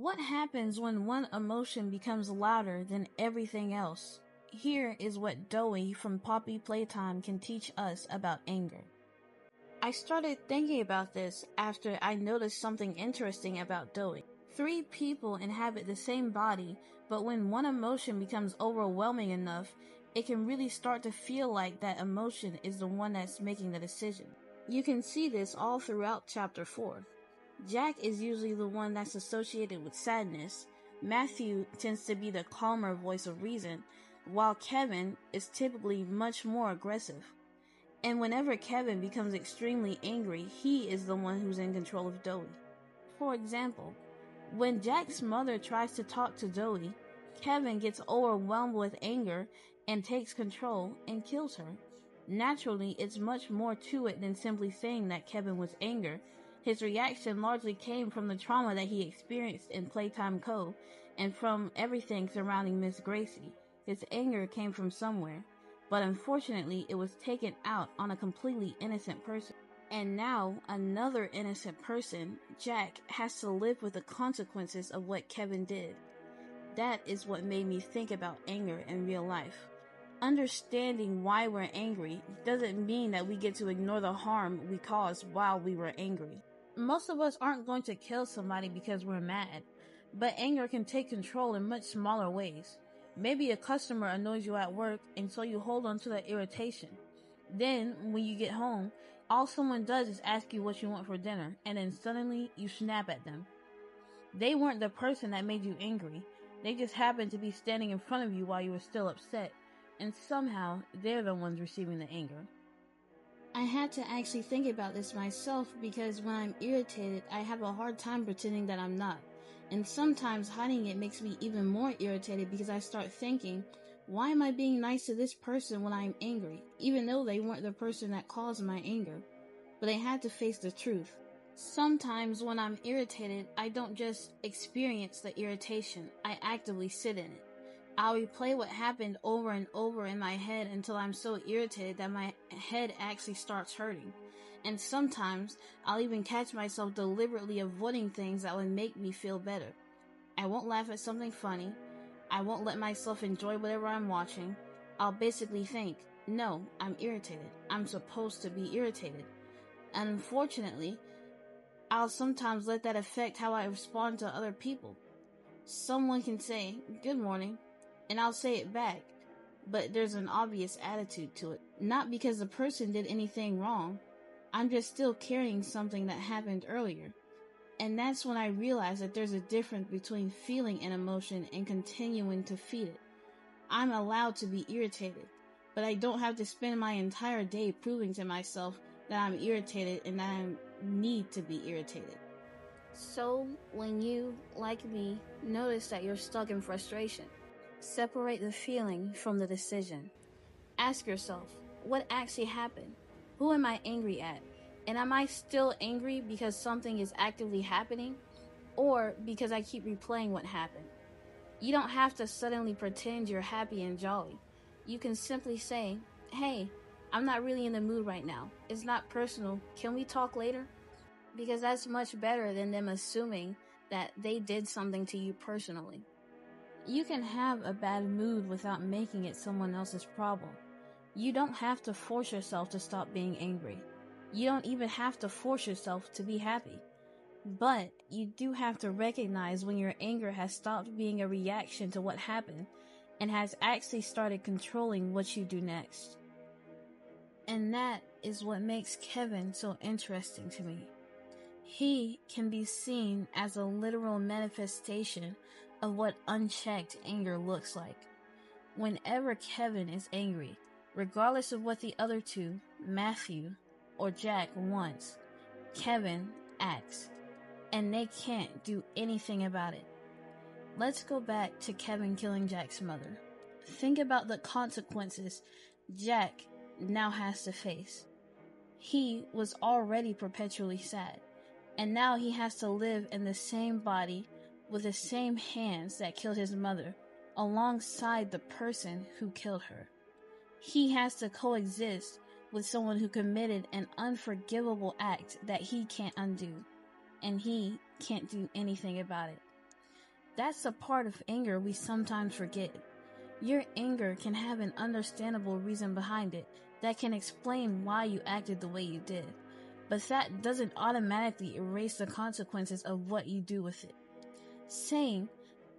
What happens when one emotion becomes louder than everything else? Here is what Doey from Poppy Playtime can teach us about anger. I started thinking about this after I noticed something interesting about Doey. Three people inhabit the same body, but when one emotion becomes overwhelming enough, it can really start to feel like that emotion is the one that's making the decision. You can see this all throughout Chapter 4. Jack is usually the one that's associated with sadness. Matthew tends to be the calmer voice of reason, while Kevin is typically much more aggressive. And whenever Kevin becomes extremely angry, he is the one who's in control of Doey. For example, when Jack's mother tries to talk to Doey, Kevin gets overwhelmed with anger and takes control and kills her. Naturally, it's much more to it than simply saying that Kevin was angry. His reaction largely came from the trauma that he experienced in Playtime Cove and from everything surrounding Miss Gracie. His anger came from somewhere, but unfortunately it was taken out on a completely innocent person. And now another innocent person, Jack, has to live with the consequences of what Kevin did. That is what made me think about anger in real life. Understanding why we're angry doesn't mean that we get to ignore the harm we caused while we were angry. Most of us aren't going to kill somebody because we're mad, but anger can take control in much smaller ways. Maybe a customer annoys you at work, and so you hold on to that irritation. Then, when you get home, all someone does is ask you what you want for dinner, and then suddenly you snap at them. They weren't the person that made you angry. They just happened to be standing in front of you while you were still upset, and somehow they're the ones receiving the anger. I had to actually think about this myself because when I'm irritated, I have a hard time pretending that I'm not. And sometimes hiding it makes me even more irritated because I start thinking, why am I being nice to this person when I'm angry, even though they weren't the person that caused my anger? But I had to face the truth. Sometimes when I'm irritated, I don't just experience the irritation, I actively sit in it. I'll replay what happened over and over in my head until I'm so irritated that my head actually starts hurting. And sometimes I'll even catch myself deliberately avoiding things that would make me feel better. I won't laugh at something funny. I won't let myself enjoy whatever I'm watching. I'll basically think, no, I'm irritated. I'm supposed to be irritated. And unfortunately, I'll sometimes let that affect how I respond to other people. Someone can say, good morning, and I'll say it back, but there's an obvious attitude to it. Not because the person did anything wrong, I'm just still carrying something that happened earlier. And that's when I realized that there's a difference between feeling an emotion and continuing to feed it. I'm allowed to be irritated, but I don't have to spend my entire day proving to myself that I'm irritated and that I need to be irritated. So, when you, like me, notice that you're stuck in frustration, separate the feeling from the decision. Ask yourself, what actually happened? Who am I angry at? And am I still angry because something is actively happening? Or because I keep replaying what happened? You don't have to suddenly pretend you're happy and jolly. You can simply say, hey, I'm not really in the mood right now. It's not personal. Can we talk later? Because that's much better than them assuming that they did something to you personally. You can have a bad mood without making it someone else's problem. You don't have to force yourself to stop being angry. You don't even have to force yourself to be happy. But you do have to recognize when your anger has stopped being a reaction to what happened and has actually started controlling what you do next. And that is what makes Kevin so interesting to me. He can be seen as a literal manifestation of what unchecked anger looks like. Whenever Kevin is angry, regardless of what the other two, Matthew or Jack, wants, Kevin acts, and they can't do anything about it. Let's go back to Kevin killing Jack's mother. Think about the consequences Jack now has to face. He was already perpetually sad, and now he has to live in the same body with the same hands that killed his mother, alongside the person who killed her. He has to coexist with someone who committed an unforgivable act that he can't undo, and he can't do anything about it. That's a part of anger we sometimes forget. Your anger can have an understandable reason behind it that can explain why you acted the way you did, but that doesn't automatically erase the consequences of what you do with it. Saying,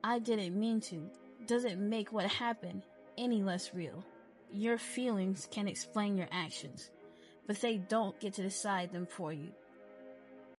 "I didn't mean to," doesn't make what happened any less real. Your feelings can explain your actions, but they don't get to decide them for you.